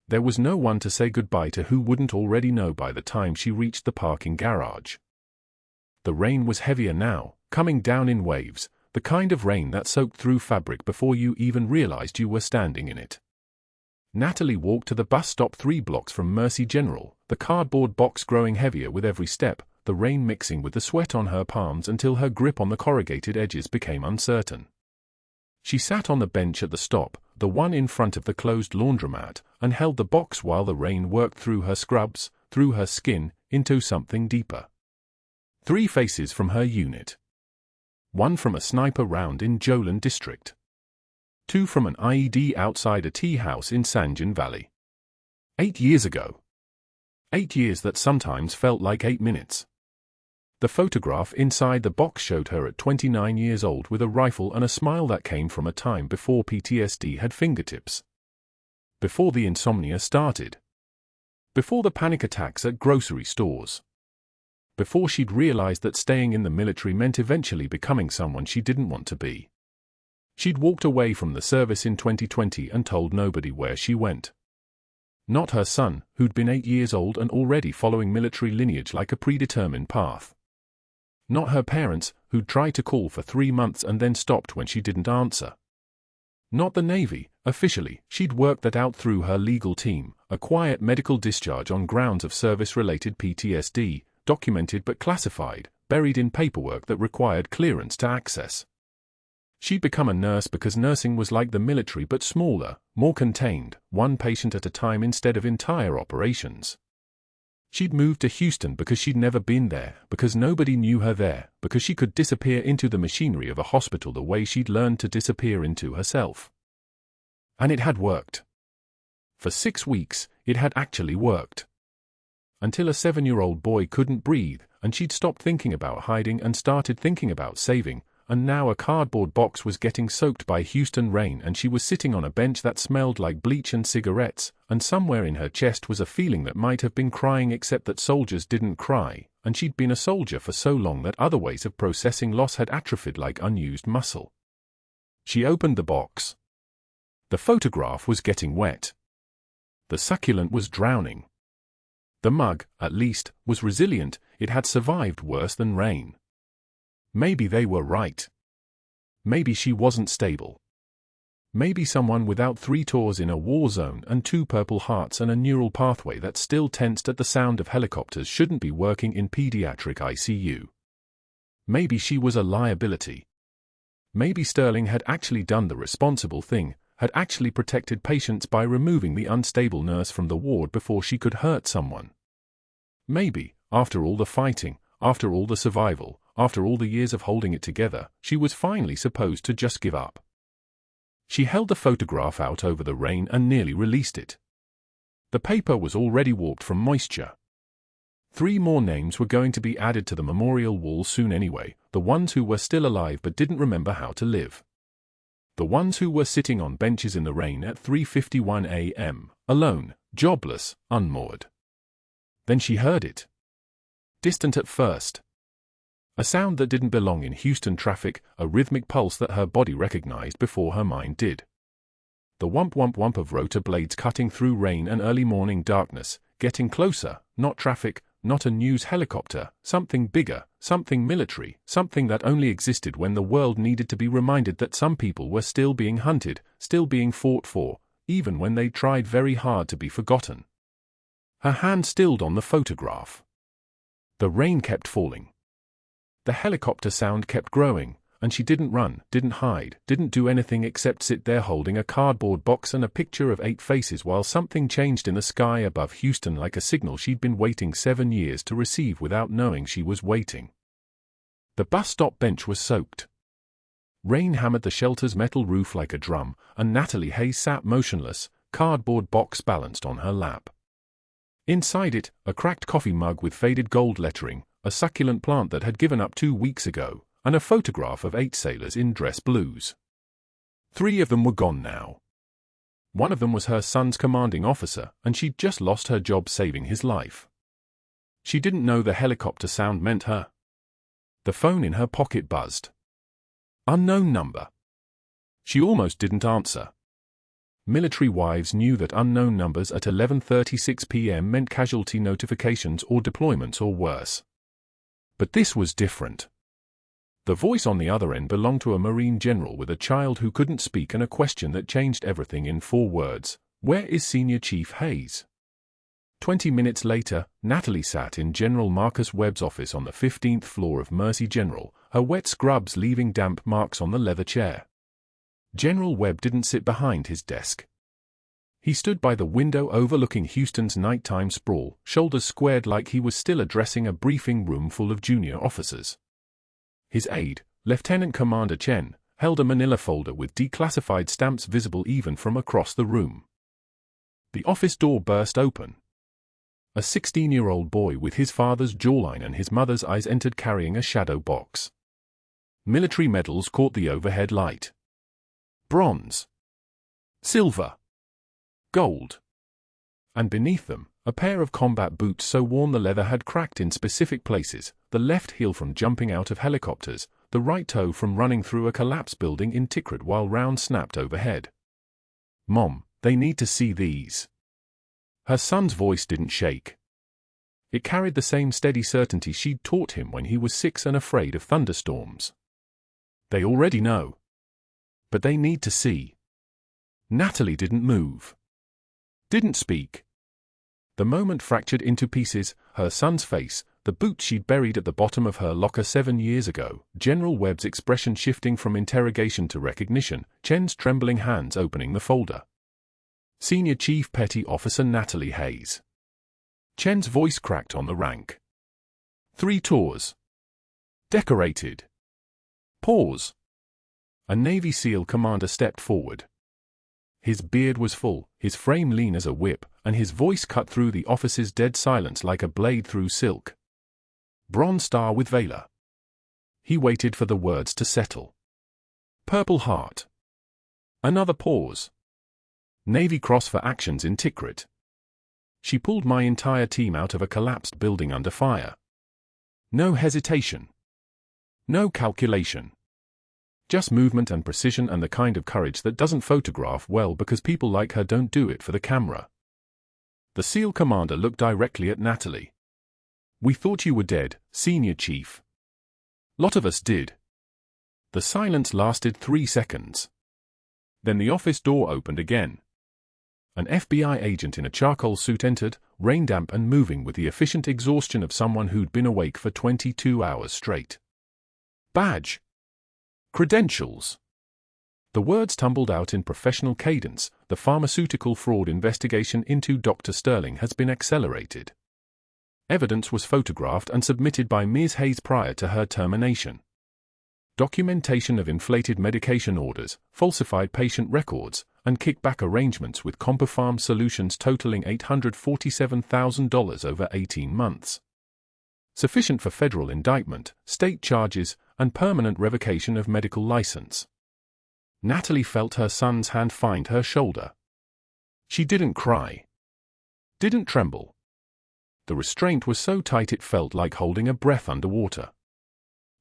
There was no one to say goodbye to who wouldn't already know by the time she reached the parking garage. The rain was heavier now, coming down in waves, the kind of rain that soaked through fabric before you even realized you were standing in it. Natalie walked to the bus stop 3 blocks from Mercy General, the cardboard box growing heavier with every step, the rain mixing with the sweat on her palms until her grip on the corrugated edges became uncertain. She sat on the bench at the stop, the one in front of the closed laundromat, and held the box while the rain worked through her scrubs, through her skin, into something deeper. 3 faces from her unit. 1 from a sniper round in Jolin district. 2 from an IED outside a tea house in Sanjan Valley. 8 years ago. 8 years that sometimes felt like 8 minutes. The photograph inside the box showed her at 29 years old with a rifle and a smile that came from a time before PTSD had fingertips. Before the insomnia started. Before the panic attacks at grocery stores. Before she'd realized that staying in the military meant eventually becoming someone she didn't want to be. She'd walked away from the service in 2020 and told nobody where she went. Not her son, who'd been 8 years old and already following military lineage like a predetermined path. Not her parents, who'd tried to call for 3 months and then stopped when she didn't answer. Not the Navy, officially, she'd worked that out through her legal team, a quiet medical discharge on grounds of service-related PTSD, documented but classified, buried in paperwork that required clearance to access. She'd become a nurse because nursing was like the military but smaller, more contained, 1 patient at a time instead of entire operations. She'd moved to Houston because she'd never been there, because nobody knew her there, because she could disappear into the machinery of a hospital the way she'd learned to disappear into herself. And it had worked. For 6 weeks, it had actually worked. Until a 7-year-old boy couldn't breathe, and she'd stopped thinking about hiding and started thinking about saving, and now a cardboard box was getting soaked by Houston rain and she was sitting on a bench that smelled like bleach and cigarettes, and somewhere in her chest was a feeling that might have been crying except that soldiers didn't cry, and she'd been a soldier for so long that other ways of processing loss had atrophied like unused muscle. She opened the box. The photograph was getting wet. The succulent was drowning. The mug, at least, was resilient, it had survived worse than rain. Maybe they were right. Maybe she wasn't stable. Maybe someone without 3 tours in a war zone and 2 purple hearts and a neural pathway that still tensed at the sound of helicopters shouldn't be working in pediatric ICU. Maybe she was a liability. Maybe Sterling had actually done the responsible thing, had actually protected patients by removing the unstable nurse from the ward before she could hurt someone. Maybe, after all the fighting, after all the survival, after all the years of holding it together, she was finally supposed to just give up. She held the photograph out over the rain and nearly released it. The paper was already warped from moisture. 3 more names were going to be added to the memorial wall soon anyway, the ones who were still alive but didn't remember how to live. The ones who were sitting on benches in the rain at 3:51 a.m., alone, jobless, unmoored. Then she heard it. Distant at first. A sound that didn't belong in Houston traffic, a rhythmic pulse that her body recognized before her mind did. The whump whump whump of rotor blades cutting through rain and early morning darkness, getting closer, not traffic, not a news helicopter, something bigger, something military, something that only existed when the world needed to be reminded that some people were still being hunted, still being fought for, even when they tried very hard to be forgotten. Her hand stilled on the photograph. The rain kept falling. The helicopter sound kept growing, and she didn't run, didn't hide, didn't do anything except sit there holding a cardboard box and a picture of 8 faces while something changed in the sky above Houston like a signal she'd been waiting 7 years to receive without knowing she was waiting. The bus stop bench was soaked. Rain hammered the shelter's metal roof like a drum, and Natalie Hayes sat motionless, cardboard box balanced on her lap. Inside it, a cracked coffee mug with faded gold lettering, a succulent plant that had given up 2 weeks ago, and a photograph of 8 sailors in dress blues. 3 of them were gone now. One of them was her son's commanding officer, and she'd just lost her job saving his life. She didn't know the helicopter sound meant her. The phone in her pocket buzzed. Unknown number. She almost didn't answer. Military wives knew that unknown numbers at 11:36 p.m. meant casualty notifications or deployments or worse. But this was different. The voice on the other end belonged to a Marine general with a child who couldn't speak and a question that changed everything in 4 words. Where is Senior Chief Hayes? 20 minutes later, Natalie sat in General Marcus Webb's office on the 15th floor of Mercy General, her wet scrubs leaving damp marks on the leather chair. General Webb didn't sit behind his desk. He stood by the window overlooking Houston's nighttime sprawl, shoulders squared like he was still addressing a briefing room full of junior officers. His aide, Lieutenant Commander Chen, held a manila folder with declassified stamps visible even from across the room. The office door burst open. A 16-year-old boy with his father's jawline and his mother's eyes entered carrying a shadow box. Military medals caught the overhead light. Bronze. Silver. Gold. And beneath them, a pair of combat boots so worn the leather had cracked in specific places, the left heel from jumping out of helicopters, the right toe from running through a collapsed building in Tikrit while rounds snapped overhead. Mom, they need to see these. Her son's voice didn't shake. It carried the same steady certainty she'd taught him when he was 6 and afraid of thunderstorms. They already know. But they need to see. Natalie didn't move. Didn't speak. The moment fractured into pieces, her son's face, the boot she'd buried at the bottom of her locker 7 years ago, General Webb's expression shifting from interrogation to recognition, Chen's trembling hands opening the folder. Senior Chief Petty Officer Natalie Hayes. Chen's voice cracked on the rank. 3 tours. Decorated. Pause. A Navy SEAL commander stepped forward. His beard was full, his frame lean as a whip, and his voice cut through the office's dead silence like a blade through silk. Bronze Star with Valor. He waited for the words to settle. Purple Heart. Another pause. Navy Cross for actions in Tikrit. She pulled my entire team out of a collapsed building under fire. No hesitation. No calculation. Just movement and precision and the kind of courage that doesn't photograph well because people like her don't do it for the camera. The SEAL commander looked directly at Natalie. We thought you were dead, Senior Chief. Lot of us did. The silence lasted 3 seconds. Then the office door opened again. An FBI agent in a charcoal suit entered, rain-damp and moving with the efficient exhaustion of someone who'd been awake for 22 hours straight. Badge. Credentials. The words tumbled out in professional cadence. The pharmaceutical fraud investigation into Dr. Sterling has been accelerated. Evidence was photographed and submitted by Ms. Hayes prior to her termination. Documentation of inflated medication orders, falsified patient records, and kickback arrangements with CompuPharm Solutions totaling $847,000 over 18 months. Sufficient for federal indictment, state charges, and permanent revocation of medical license. Natalie felt her son's hand find her shoulder. She didn't cry. Didn't tremble. The restraint was so tight it felt like holding a breath underwater.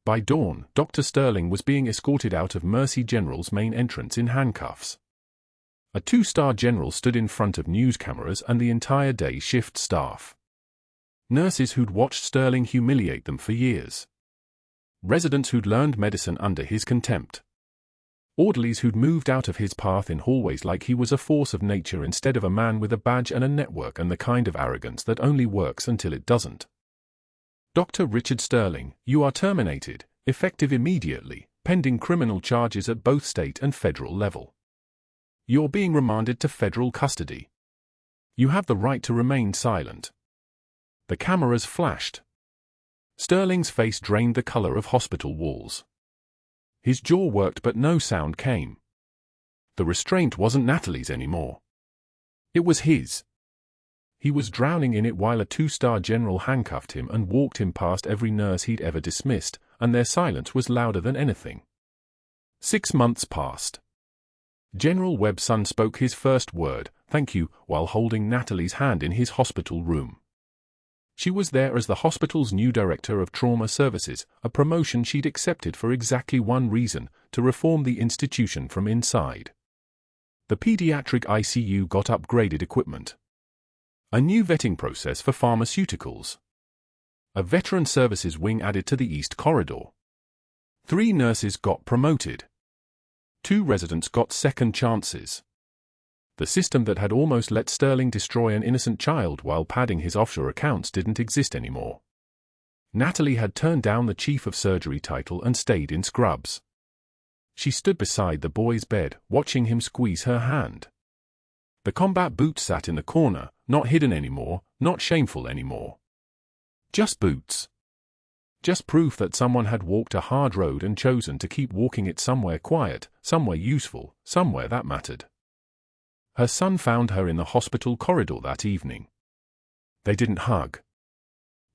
By dawn, Dr. Sterling was being escorted out of Mercy General's main entrance in handcuffs. A two-star general stood in front of news cameras and the entire day shift staff. Nurses who'd watched Sterling humiliate them for years. Residents who'd learned medicine under his contempt. Orderlies who'd moved out of his path in hallways like he was a force of nature instead of a man with a badge and a network and the kind of arrogance that only works until it doesn't. Dr. Richard Sterling, you are terminated, effective immediately, pending criminal charges at both state and federal level. You're being remanded to federal custody. You have the right to remain silent. The cameras flashed. Sterling's face drained the color of hospital walls. His jaw worked but no sound came. The restraint wasn't Natalie's anymore. It was his. He was drowning in it while a two-star general handcuffed him and walked him past every nurse he'd ever dismissed, and their silence was louder than anything. 6 months passed. General Webb's son spoke his first word, "Thank you," while holding Natalie's hand in his hospital room. She was there as the hospital's new director of trauma services, a promotion she'd accepted for exactly one reason, to reform the institution from inside. The pediatric ICU got upgraded equipment. A new vetting process for pharmaceuticals. A veteran services wing added to the East Corridor. 3 nurses got promoted. 2 residents got second chances. The system that had almost let Sterling destroy an innocent child while padding his offshore accounts didn't exist anymore. Natalie had turned down the chief of surgery title and stayed in scrubs. She stood beside the boy's bed, watching him squeeze her hand. The combat boots sat in the corner, not hidden anymore, not shameful anymore. Just boots. Just proof that someone had walked a hard road and chosen to keep walking it somewhere quiet, somewhere useful, somewhere that mattered. Her son found her in the hospital corridor that evening. They didn't hug.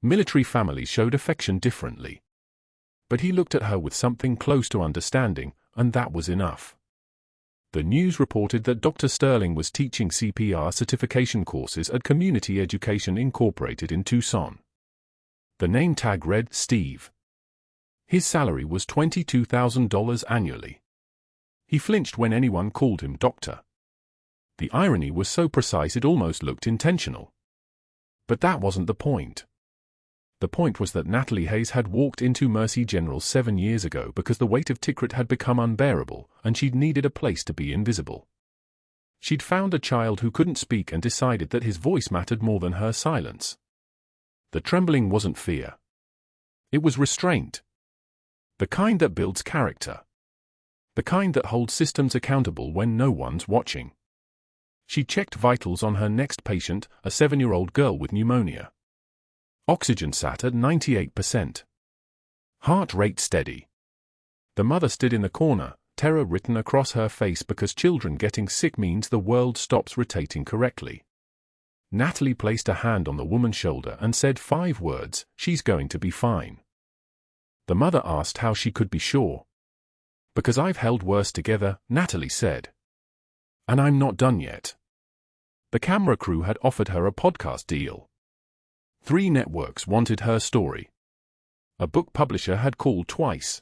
Military families showed affection differently. But he looked at her with something close to understanding, and that was enough. The news reported that Dr. Sterling was teaching CPR certification courses at Community Education Incorporated in Tucson. The name tag read Steve. His salary was $22,000 annually. He flinched when anyone called him doctor. The irony was so precise it almost looked intentional. But that wasn't the point. The point was that Natalie Hayes had walked into Mercy General 7 years ago because the weight of Tikrit had become unbearable, and she'd needed a place to be invisible. She'd found a child who couldn't speak and decided that his voice mattered more than her silence. The trembling wasn't fear. It was restraint. The kind that builds character. The kind that holds systems accountable when no one's watching. She checked vitals on her next patient, a 7-year-old girl with pneumonia. Oxygen sat at 98%. Heart rate steady. The mother stood in the corner, terror written across her face because children getting sick means the world stops rotating correctly. Natalie placed a hand on the woman's shoulder and said 5 words, "She's going to be fine." The mother asked how she could be sure. "Because I've held worse together," Natalie said. "And I'm not done yet." The camera crew had offered her a podcast deal. 3 networks wanted her story. A book publisher had called twice.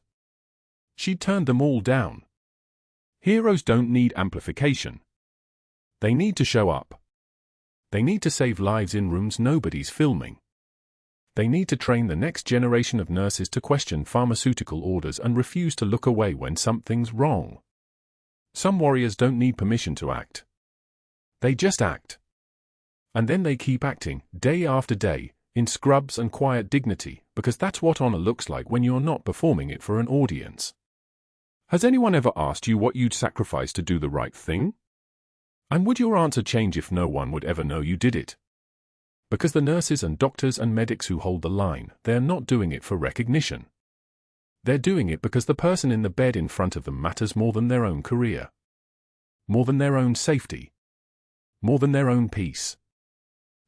She'd turned them all down. Heroes don't need amplification. They need to show up. They need to save lives in rooms nobody's filming. They need to train the next generation of nurses to question pharmaceutical orders and refuse to look away when something's wrong. Some warriors don't need permission to act. They just act. And then they keep acting, day after day, in scrubs and quiet dignity, because that's what honor looks like when you're not performing it for an audience. Has anyone ever asked you what you'd sacrifice to do the right thing? And would your answer change if no one would ever know you did it? Because the nurses and doctors and medics who hold the line, they're not doing it for recognition. They're doing it because the person in the bed in front of them matters more than their own career. More than their own safety. More than their own peace.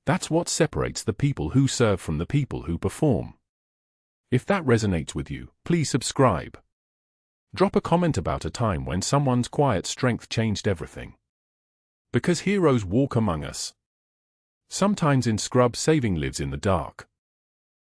That's what separates the people who serve from the people who perform. If that resonates with you, please subscribe. Drop a comment about a time when someone's quiet strength changed everything. Because heroes walk among us. Sometimes in scrub, saving lives in the dark.